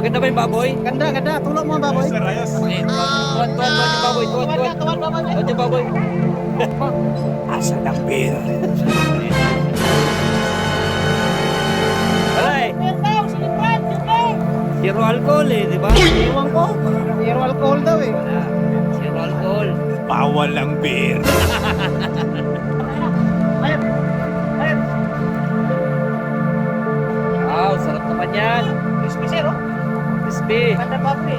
Maganda ba yung baboy? Ganda, ganda. Tulog mo, baboy. Okay, tuwan yung baboy, tuwan. Tuwan, baboy. Tuwan yung baboy. Asa ng beer? Alay, Beer daw, silipran, silipran. zero alcohol eh, di ba? Iwan ko. Zero alcohol daw eh. Wala, zero alcohol. Bawal ang beer. Ayun. Ayun. Wow, sarap naman yan. Crispy, sir, oh. Crispy. Ganda baboy.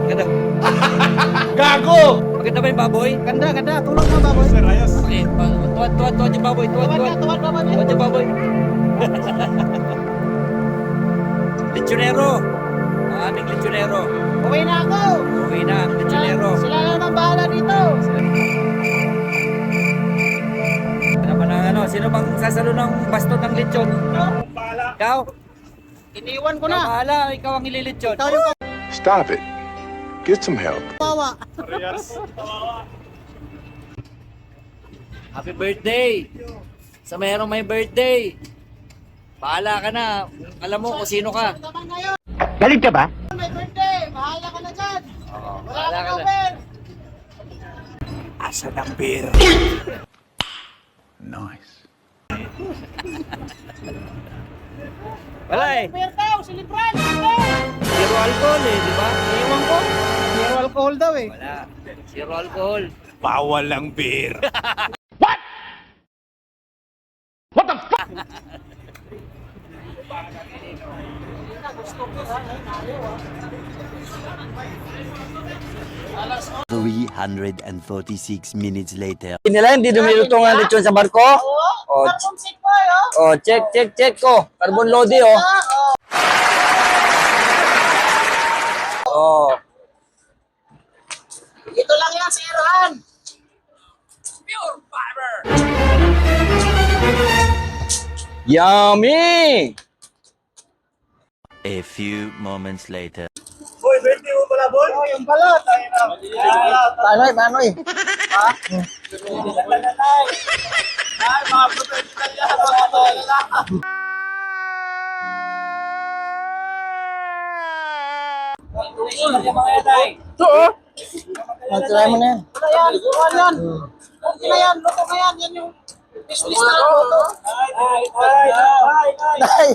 Ganda. Gago! Maganda ba yung baboy? Ganda, ganda. Tulog mo, baboy. Okay, tuwan yung baboy, tuwan. Tuwan, baboy. Tuwan yung baboy. Lechonero. Ang aming lechonero. Uwi na ako. Uwi na ang lechonero. Sila na naman bahala dito. Naman ang ano, sino bang sasalo ng baston ng lechon? Ikaw? Iniwan ko Ikaw na. bahala, ikaw ang ililechon. Ikaw yung Stop it. Get some help. kawawa. Happy birthday! Sa mayroong may birthday. Bahala ka na. Alam mo kung sino ka. Naman ngayon. Galit ka ba? May birthday. Bahala ka na dyan. Oo, Wala bahala ka ka na. cover. Asa ng beer? Nice. Wala eh. Beer daw, silipran. silipran. Zero alcohol eh, di ba? Iwan ko. Zero alcohol daw eh. Wala. Zero alcohol. Bawal ang beer. What the 346 minutes later. Nila hindi dumiluto nga lechon sa barko. Oh, Carbon seat boy, oh. oh, check ko. Carbon loading oh. Oh. Ito lang yan, si Erhan. Yummy! A few moments later. Oh, yung balat. Tanoy. Ito oh. Try mo na yan. Ano yan? Ano yan? Okay na yan, luto na yan. Yan yung business na luto. Ay!